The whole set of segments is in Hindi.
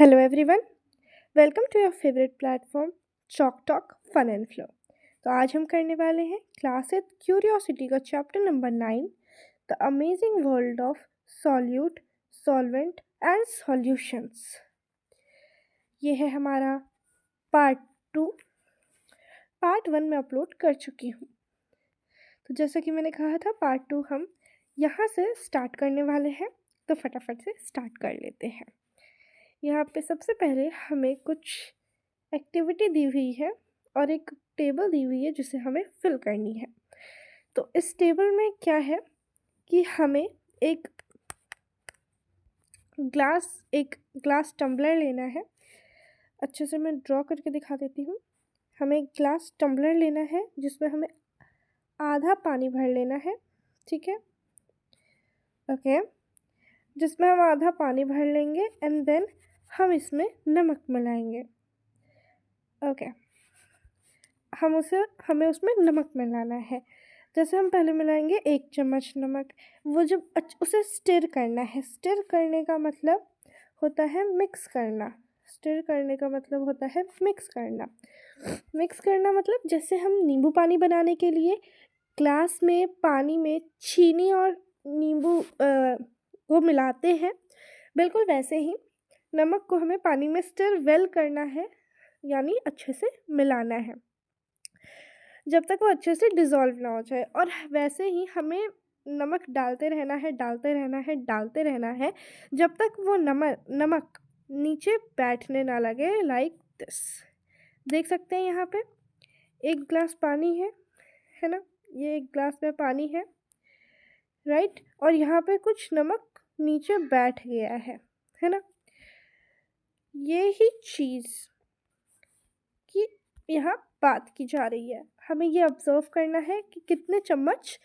Hello everyone, welcome to your favorite platform Chalk Talk Fun and Flow। तो आज हम करने वाले हैं क्लास 8 क्यूरियोसिटी का chapter number 9 the amazing world of solute solvent and solutions. ये है हमारा पार्ट 2। पार्ट 1 में अपलोड कर चुकी हूँ। तो जैसा कि मैंने कहा था पार्ट 2 हम यहाँ से स्टार्ट करने वाले हैं, तो फटाफट से स्टार्ट कर लेते हैं। यहाँ पे सबसे पहले हमें कुछ एक्टिविटी दी हुई है और एक टेबल दी हुई है जिसे हमें फिल करनी है। तो इस टेबल में क्या है कि हमें एक ग्लास टम्बलर लेना है। अच्छे से मैं ड्रॉ करके दिखा देती हूँ। हमें एक ग्लास टम्बलर लेना है जिसमें हमें आधा पानी भर लेना है, ठीक है, ओके। जिसमें हम आधा पानी भर लेंगे एंड देन हम इसमें नमक मिलाएंगे, ओके। हमें उसमें नमक मिलाना है। जैसे हम पहले मिलाएंगे 1 चम्मच नमक। वो जब उसे स्टिर करना है। स्टिर करने का मतलब होता है मिक्स करना। स्टिर करने का मतलब होता है मिक्स करना। मिक्स करना मतलब जैसे हम नींबू पानी बनाने के लिए ग्लास में पानी में चीनी और नींबू वो मिलाते हैं, बिल्कुल वैसे ही नमक को हमें पानी में स्टिर वेल करना है, यानी अच्छे से मिलाना है जब तक वो अच्छे से डिज़ोल्व ना हो जाए। और वैसे ही हमें नमक डालते रहना है, डालते रहना है, डालते रहना है जब तक वो नमक नीचे बैठने ना लगे, लाइक दिस। देख सकते हैं यहाँ पे 1 ग्लास पानी है ना, ये 1 ग्लास में पानी है, राइट। और यहाँ पे कुछ नमक नीचे बैठ गया है ना। ये ही चीज़ की यहाँ बात की जा रही है। हमें ये ऑब्ज़र्व करना है कि कितने चम्मच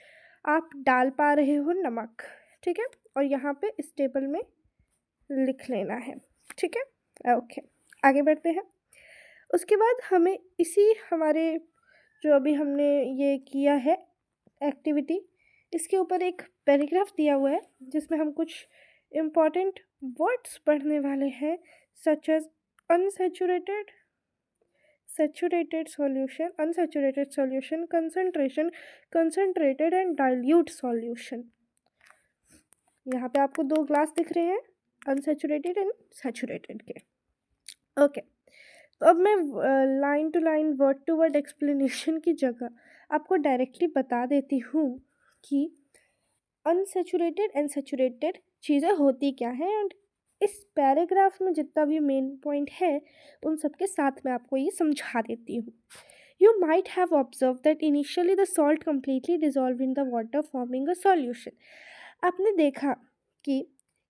आप डाल पा रहे हो नमक, ठीक है। और यहाँ पे इस टेबल में लिख लेना है, ठीक है, ओके। आगे बढ़ते हैं। उसके बाद हमें इसी हमारे जो अभी हमने ये किया है एक्टिविटी, इसके ऊपर एक पैराग्राफ दिया हुआ है जिसमें हम कुछ इम्पॉर्टेंट वर्ड्स पढ़ने वाले हैं, such as unsaturated, saturated solution, unsaturated solution, concentration, concentrated and dilute solution। यहाँ पे आपको 2 ग्लास दिख रहे हैं, अनसैचुरेटेड एंड सैचुरेटेड के, ओके। तो अब मैं line to line word to word explanation की जगह आपको डायरेक्टली बता देती हूँ कि अनसैचुरेटेड एंड सैचुरेटेड चीज़ें होती क्या हैं, एंड इस पैराग्राफ में जितना भी मेन पॉइंट है उन सब के साथ मैं आपको ये समझा देती हूँ। You might have observed that initially the salt completely dissolved in the water forming a solution। आपने देखा कि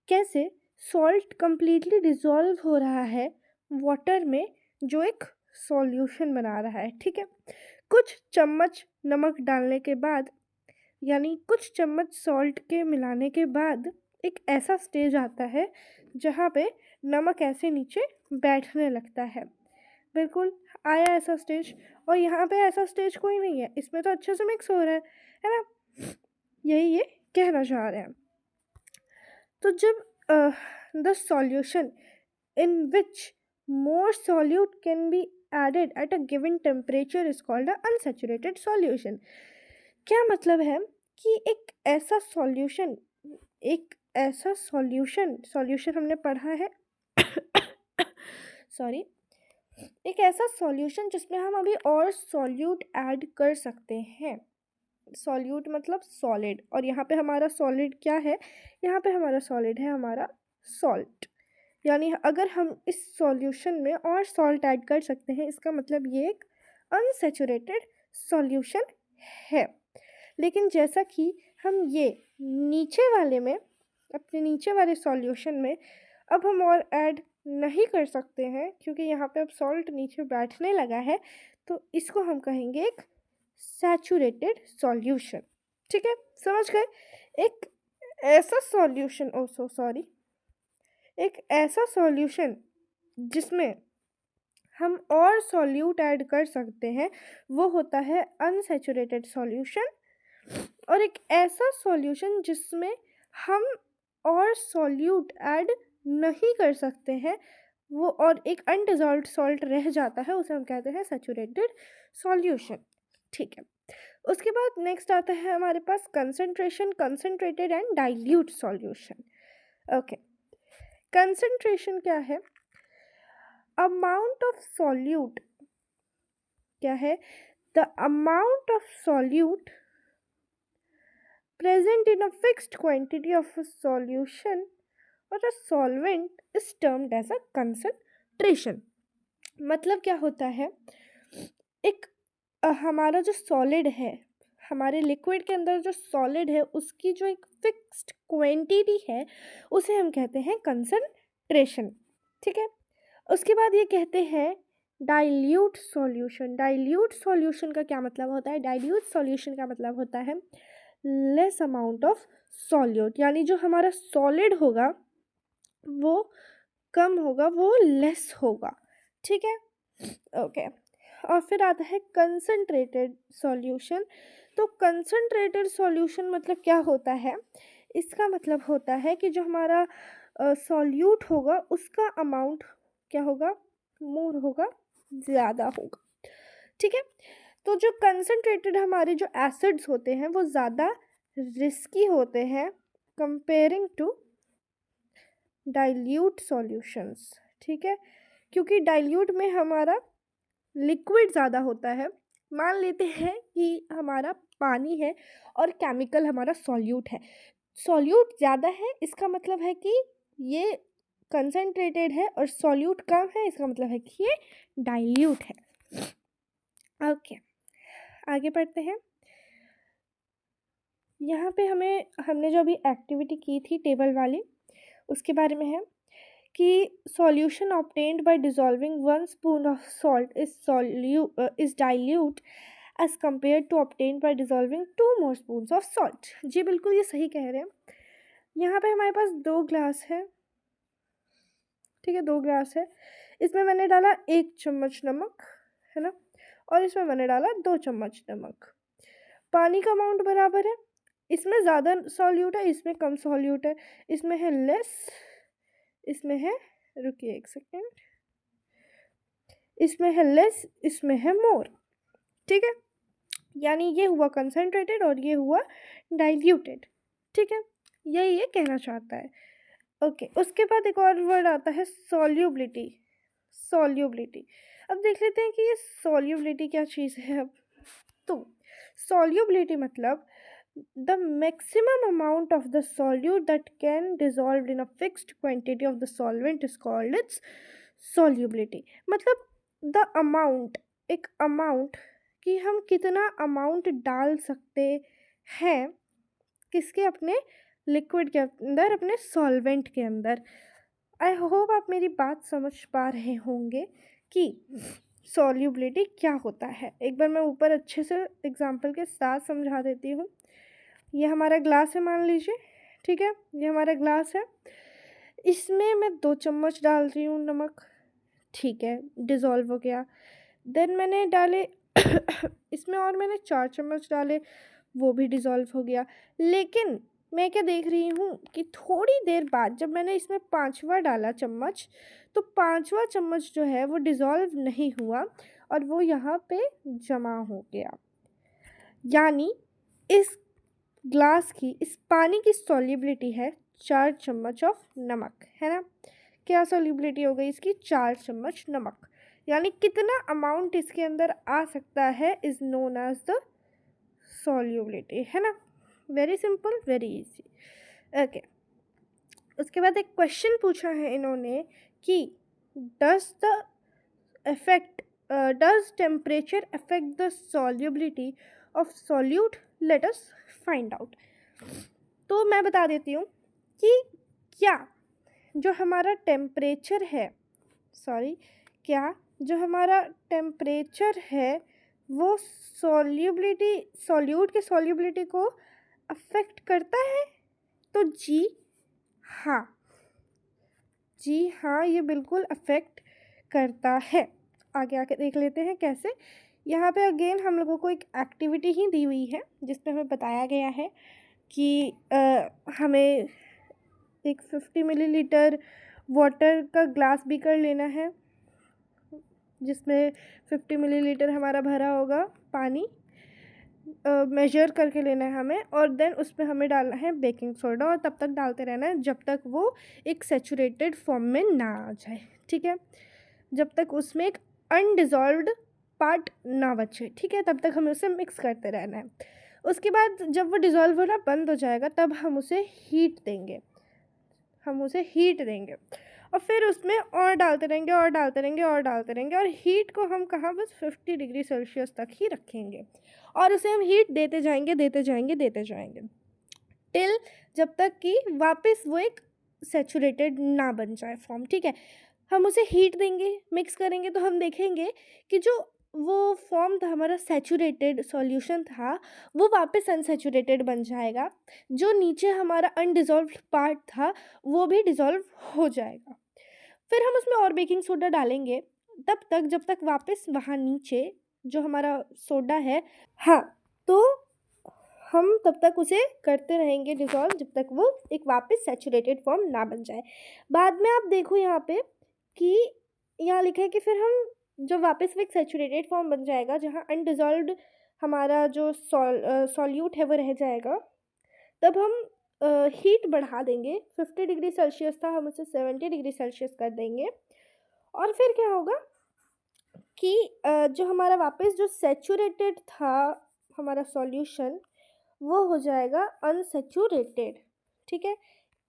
कैसे सॉल्ट completely dissolve हो रहा है वाटर में, जो एक सॉल्यूशन बना रहा है, ठीक है। कुछ चम्मच नमक डालने के बाद, यानी कुछ चम्मच सॉल्ट के मिलाने के बाद एक ऐसा स्टेज आता है जहाँ पे नमक ऐसे नीचे बैठने लगता है। बिल्कुल आया ऐसा स्टेज, और यहाँ पे ऐसा स्टेज कोई नहीं है, इसमें तो अच्छे से मिक्स हो रहा है ना। यही ये कहना चाह रहे हैं। तो जब the solution in which more solute can be added at a given temperature is called a unsaturated solution. क्या मतलब है कि एक ऐसा सॉल्यूशन हमने पढ़ा है सॉरी, एक ऐसा सॉल्यूशन जिसमें हम अभी और सॉल्यूट ऐड कर सकते हैं। सॉल्यूट मतलब सॉलिड, और यहाँ पे हमारा सॉलिड क्या है, यहाँ पे हमारा सॉलिड है हमारा सॉल्ट। यानी अगर हम इस सॉल्यूशन में और सॉल्ट ऐड कर सकते हैं, इसका मतलब ये एक अनसैचुरेटेड सॉल्यूशन है। लेकिन जैसा कि हम ये अपने नीचे वाले सॉल्यूशन में अब हम और ऐड नहीं कर सकते हैं, क्योंकि यहाँ पे अब सॉल्ट नीचे बैठने लगा है, तो इसको हम कहेंगे एक सैचुरेटेड सॉल्यूशन, ठीक है, समझ गए। एक ऐसा सॉल्यूशन एक ऐसा सॉल्यूशन जिसमें हम और सॉल्यूट ऐड कर सकते हैं वो होता है अनसैचुरेटेड सॉल्यूशन। और एक ऐसा सॉल्यूशन जिसमें हम और सॉल्यूट ऐड नहीं कर सकते हैं वो और एक अनडिज़ॉल्व्ड सॉल्ट रह जाता है, उसे हम कहते हैं सैचुरेटेड सॉल्यूशन। ठीक है। उसके बाद नेक्स्ट आता है हमारे पास concentration, concentrated and dilute solution. Okay, concentration क्या है? अमाउंट ऑफ सॉल्यूट क्या है? The amount of solute present in a fixed quantity of a solution or a solvent is termed as a concentration। मतलब क्या होता है? एक हमारा जो सॉलिड है, हमारे लिक्विड के अंदर जो सॉलिड है, उसकी जो एक फिक्स्ड क्वांटिटी है, उसे हम कहते हैं कंसंट्रेशन। ठीक है। उसके बाद ये कहते हैं डाइल्यूट सॉल्यूशन। डाइल्यूट सॉल्यूशन का क्या मतलब होता है? डाइल्यूट सॉल्यूशन का मतलब होता है लेस अमाउंट ऑफ सॉल्यूट, यानी जो हमारा सॉलिड होगा वो कम होगा, वो लेस होगा। ठीक है। ओके। और फिर आता है कंसंट्रेटेड सॉल्यूशन। तो कंसंट्रेटेड सॉल्यूशन मतलब क्या होता है? इसका मतलब होता है कि जो हमारा सॉल्यूट होगा उसका अमाउंट क्या होगा? मोर होगा, ज़्यादा होगा। ठीक है। तो जो कंसंट्रेटेड हमारे जो एसिड्स होते हैं वो ज़्यादा रिस्की होते हैं कंपेयरिंग टू डाइल्यूट सॉल्यूशंस। ठीक है। क्योंकि डाइल्यूट में हमारा लिक्विड ज़्यादा होता है। मान लेते हैं कि हमारा पानी है और केमिकल हमारा सॉल्यूट है, सॉल्यूट ज़्यादा है, इसका मतलब है कि ये कंसंट्रेटेड है, और सॉल्यूट कम है, इसका मतलब है कि ये डाइल्यूट है। ओके, आगे बढ़ते हैं। यहाँ पे हमने जो अभी एक्टिविटी की थी टेबल वाली, उसके बारे में है कि solution obtained by dissolving 1 spoon of salt is dilute as compare to obtained by dissolving 2 more spoons of salt. जी बिल्कुल, ये सही कह रहे हैं। यहाँ पे हमारे पास 2 ग्लास है। ठीक है, 2 ग्लास है। इसमें मैंने डाला 1 चम्मच नमक, है ना, और इसमें मैंने डाला 2 चम्मच नमक। पानी का अमाउंट बराबर है, इसमें ज़्यादा सॉल्यूट है, इसमें कम सॉल्यूट है, इसमें है लेस, इसमें है, रुकिए एक सेकेंड, इसमें है लेस, इसमें है मोर। ठीक है। यानी ये हुआ कंसंट्रेटेड और ये हुआ डाइल्यूटेड। ठीक है, यही ये कहना चाहता है। ओके, उसके बाद एक और वर्ड आता है सॉल्युबिलिटी। सॉल्युबिलिटी, अब देख लेते हैं कि ये सॉल्युबिलिटी क्या चीज़ है। अब तो सॉल्युबिलिटी मतलब the maximum amount of the solute that can dissolve in a fixed quantity of the solvent is called its solubility। मतलब the amount, एक amount कि हम कितना amount डाल सकते हैं किसके? अपने लिक्विड के अंदर, अपने सॉल्वेंट के अंदर। आई होप आप मेरी बात समझ पा रहे होंगे कि सॉल्युबिलिटी क्या होता है। एक बार मैं ऊपर अच्छे से एग्जांपल के साथ समझा देती हूँ। ये हमारा ग्लास है, मान लीजिए। ठीक है, ये हमारा ग्लास है, इसमें मैं 2 चम्मच डाल रही हूँ नमक। ठीक है, डिज़ोल्व हो गया। देन मैंने डाले इसमें और मैंने 4 चम्मच डाले, वो भी डिज़ोल्व हो गया। लेकिन मैं क्या देख रही हूँ कि थोड़ी देर बाद जब मैंने इसमें 5वां डाला चम्मच, तो 5वां चम्मच जो है वो डिज़ोल्व नहीं हुआ और वो यहाँ पे जमा हो गया। यानी इस ग्लास की, इस पानी की सॉल्युबिलिटी है 4 चम्मच ऑफ नमक, है ना। क्या सॉल्युबिलिटी हो गई इसकी? 4 चम्मच नमक। यानी कितना अमाउंट इसके अंदर आ सकता है is known as the solubility, है ना। Very simple, very easy. Okay, उसके बाद एक क्वेश्चन पूछा है इन्होंने कि does temperature affect the solubility of solute? Let us find out. तो मैं बता देती हूँ कि क्या जो हमारा टेम्परेचर है, क्या जो हमारा टेम्परेचर है वो सॉल्यूट के सॉल्युबिलिटी को अफेक्ट करता है? तो हाँ, जी हाँ, ये बिल्कुल अफेक्ट करता है। आगे आके देख लेते हैं कैसे। यहाँ पे अगेन हम लोगों को एक एक्टिविटी ही दी हुई है जिसमें हमें बताया गया है कि हमें एक 50 मिलीलीटर वाटर का ग्लास बीकर लेना है जिसमें 50 मिलीलीटर हमारा भरा होगा पानी, मेजर करके लेना है हमें, और देन उसमें हमें डालना है बेकिंग सोडा और तब तक डालते रहना है जब तक वो एक सैचुरेटेड फॉर्म में ना आ जाए, ठीक है, जब तक उसमें एक अनडिज़ोल्व्ड पार्ट ना बचे, ठीक है, तब तक हमें उसे मिक्स करते रहना है। उसके बाद जब वो डिज़ोल्व होना बंद हो जाएगा तब हम उसे हीट देंगे, और फिर उसमें और डालते रहेंगे और डालते रहेंगे और डालते रहेंगे, और हीट को हम कहाँ बस 50 डिग्री सेल्सियस तक ही रखेंगे, और उसे हम हीट देते जाएंगे टिल जब तक कि वापस वो एक सैचुरेटेड ना बन जाए फॉर्म, ठीक है। हम उसे हीट देंगे, मिक्स करेंगे, तो हम देखेंगे कि जो वो फॉर्म था, हमारा सैचुरेटेड सॉल्यूशन था, वो वापस अनसैचुरेटेड बन जाएगा। जो नीचे हमारा अनडिज़ोल्व्ड पार्ट था वो भी डिज़ोल्व हो जाएगा। फिर हम उसमें और बेकिंग सोडा डालेंगे तब तक जब तक वापस वहाँ नीचे जो हमारा सोडा है, हाँ, तो हम तब तक उसे करते रहेंगे डिज़ोल्व जब तक वो एक वापस सैचुरेटेड फॉर्म ना बन जाए। बाद में आप देखो यहाँ पे कि यहाँ लिखा है कि फिर हम जब वापस वो एक सैचुरेटेड फॉर्म बन जाएगा जहाँ अनडिज़ोल्व्ड हमारा जो सॉल्यूट है वो रह जाएगा, तब हम हीट बढ़ा देंगे। 50 डिग्री सेल्सियस था, हम उसे 70 डिग्री सेल्सियस कर देंगे, और फिर क्या होगा कि जो हमारा वापस जो सैचुरेटेड था हमारा सॉल्यूशन, वो हो जाएगा अनसैचुरेटेड, ठीक है।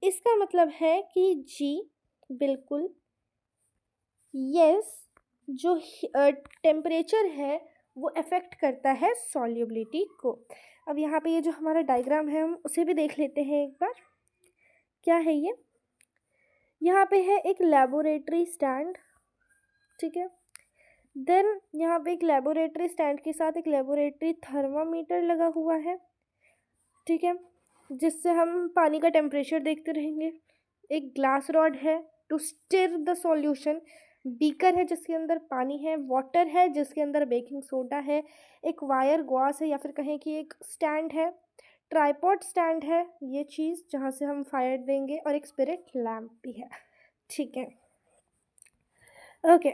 इसका मतलब है कि जी बिल्कुल यस, जो टेम्परेचर है वो अफेक्ट करता है सॉल्युबिलिटी को। अब यहाँ पे ये जो हमारा डायग्राम है हम उसे भी देख लेते हैं एक बार। क्या है ये? यहाँ पे है एक लेबोरेटरी स्टैंड, ठीक है। देन यहाँ पे एक लेबोरेटरी स्टैंड के साथ एक लेबोरेटरी थर्मामीटर लगा हुआ है, ठीक है, जिससे हम पानी का टेम्परेचर देखते रहेंगे। एक ग्लास रॉड है to stir the solution, beaker है जिसके अंदर पानी है, वाटर है जिसके अंदर बेकिंग सोडा है, एक वायर गॉस है या फिर कहें कि एक स्टैंड है, ट्राइपॉड स्टैंड है ये चीज़ जहाँ से हम फायर देंगे, और एक स्पिरिट लैम्प भी है, ठीक है। ओके,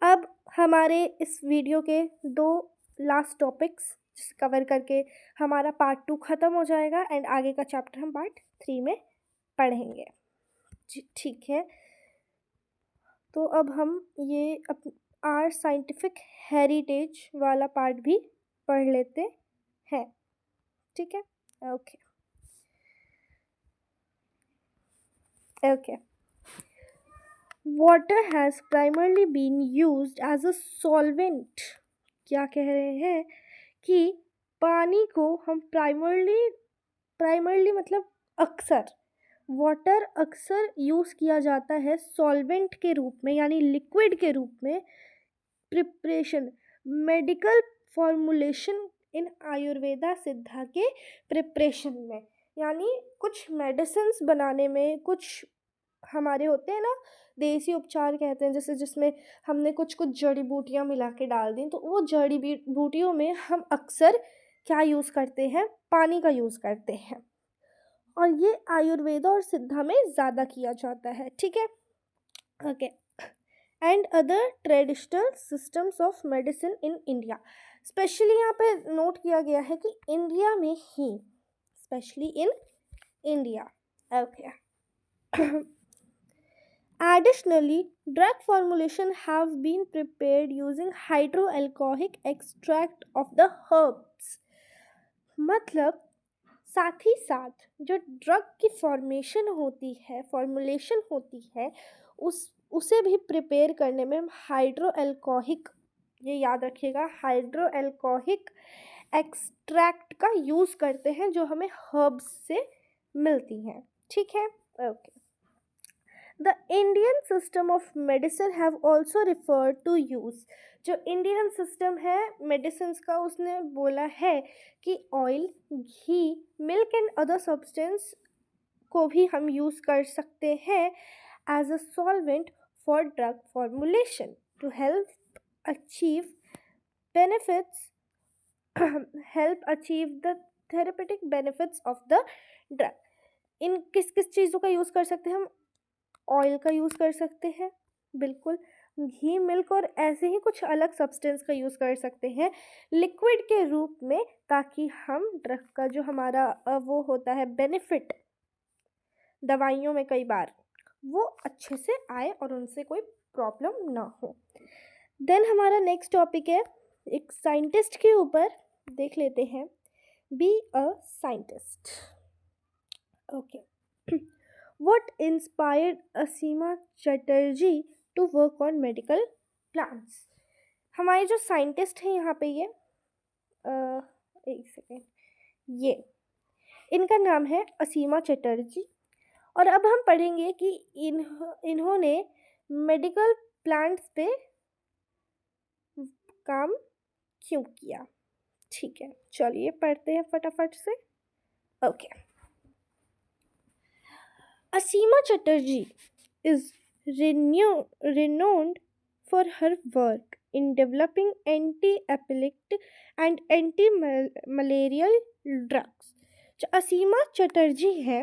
अब हमारे इस वीडियो के 2 लास्ट टॉपिक्स कवर करके हमारा पार्ट 2 ख़त्म हो जाएगा, एंड आगे का चैप्टर हम पार्ट 3 में पढ़ेंगे, ठीक है। तो अब हम ये आर साइंटिफिक हेरिटेज वाला पार्ट भी पढ़ लेते हैं, ठीक है। Okay okay, water has primarily been used as a solvent. क्या कह रहे हैं कि पानी को हम प्राइमरली मतलब अक्सर, वाटर अक्सर यूज़ किया जाता है सॉल्वेंट के रूप में, यानी लिक्विड के रूप में, प्रिपरेशन, मेडिकल फॉर्मुलेशन इन आयुर्वेदा सिद्धा के प्रिपरेशन में, यानी कुछ मेडिसिन्स बनाने में, कुछ हमारे होते हैं ना देसी उपचार कहते हैं, जैसे जिसमें हमने कुछ कुछ जड़ी बूटियाँ मिला के डाल दी, तो वो जड़ी बूटियों में हम अक्सर क्या यूज़ करते हैं, पानी का यूज़ करते हैं, और ये आयुर्वेदा और सिद्धा में ज़्यादा किया जाता है, ठीक है। Okay, and other traditional systems of medicine in India, specially यहाँ पे नोट किया गया है कि इंडिया में ही, specially in India, okay. Additionally, drug formulation have been prepared using hydroalcoholic extract of the herbs. मतलब साथ ही साथ जो ड्रग की फॉर्मुलेशन होती है उसे भी प्रिपेयर करने में हम हाइड्रोएल्कोहिक, ये याद रखिएगा, हाइड्रोएल्कोहिक एक्सट्रैक्ट का यूज़ करते हैं जो हमें हर्ब्स से मिलती हैं, ठीक है। Okay, the Indian system of medicine have also referred to use, जो इंडियन सिस्टम है मेडिसिन का उसने बोला है कि oil, ghee, milk and other substance को भी हम यूज़ कर सकते हैं as a solvent for drug formulation to help achieve benefits, help achieve the therapeutic benefits of the drug. इन किस किस चीज़ों का यूज़ कर सकते हैं हम? ऑयल का यूज़ कर सकते हैं, बिल्कुल घी, मिल्क और ऐसे ही कुछ अलग सब्सटेंस का यूज़ कर सकते हैं लिक्विड के रूप में, ताकि हम ड्रग का जो हमारा वो होता है बेनिफिट दवाइयों में कई बार वो अच्छे से आए और उनसे कोई प्रॉब्लम ना हो। देन हमारा नेक्स्ट टॉपिक है एक साइंटिस्ट के ऊपर, देख लेते हैं। Be a scientist. Okay, what inspired Asima Chatterjee to work on medical plants. हमारे जो साइंटिस्ट हैं यहाँ पे ये एक सेकेंड, ये इनका नाम है असीमा चटर्जी। और अब हम पढ़ेंगे कि इन्होंने मेडिकल प्लांट्स पे काम क्यों किया। ठीक है, चलिए पढ़ते हैं फटाफट से। Okay, Asima Chatterjee is renowned for her work in developing anti-epileptic and anti-malarial drugs। जो असीमा चटर्जी है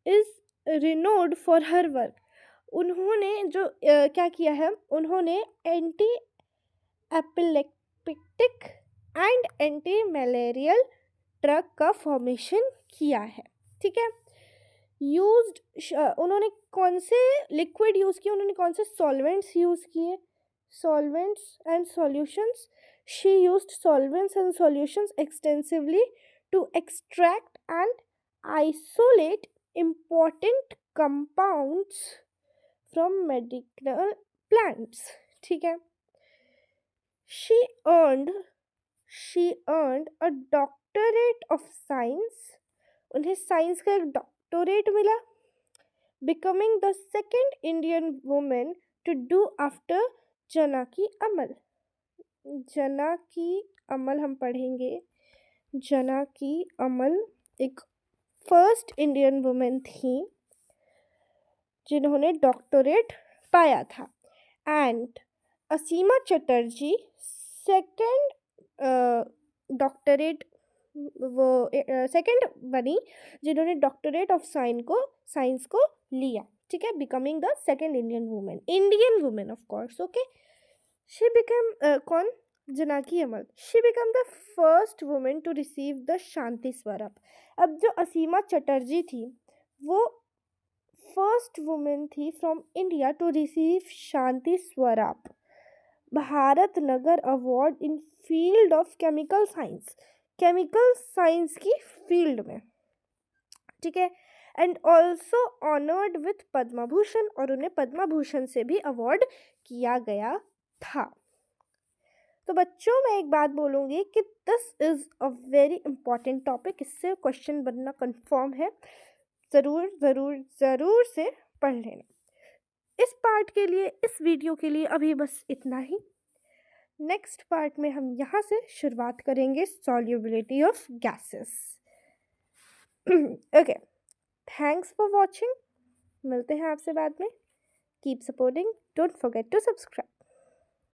is renowned for her work, उन्होंने जो क्या किया है, उन्होंने anti epileptic and anti malarial drug का फॉर्मेशन किया है। ठीक है, उन्होंने कौन से लिक्विड यूज़ किए, उन्होंने कौन से सॉल्वेंट्स यूज़ किए, solvents and solutions. She used solvents and solutions extensively to extract and isolate important compounds from medicinal plants। ठीक है, she earned a doctorate of science, उन्हें साइंस का एक डॉक्टरेट मिला। becoming the second Indian woman to do after जनाकी अमल। जनाकी अमल हम पढ़ेंगे। जनाकी अमल एक फर्स्ट इंडियन वुमेन थी जिन्होंने डॉक्टरेट पाया था। And Asima Chatterjee second doctorate वो सेकंड बनी जिन्होंने डॉक्टरेट ऑफ साइंस को लिया। ठीक है, becoming the second Indian women of course. Okay, she become कौन, Janaki Ammal. She become the first women to receive the Shanti Swarup. अब जो असीमा चटर्जी थी वो फर्स्ट वुमेन थी from India to receive Shanti Swarup Bhatnagar award in field of chemical science की फील्ड में। ठीक है, and also honoured with Padma Bhushan, और उन्हें पद्म भूषण से भी अवार्ड किया गया था। तो बच्चों मैं एक बात बोलूँगी कि this is a very important topic, इससे क्वेश्चन बनना कंफर्म है, ज़रूर से पढ़ लेना। इस पार्ट के लिए, इस वीडियो के लिए अभी बस इतना ही। नेक्स्ट पार्ट में हम यहाँ से शुरुआत करेंगे solubility of gases. Okay, thanks for watching, मिलते हैं आपसे बाद में। Keep supporting, don't forget to subscribe.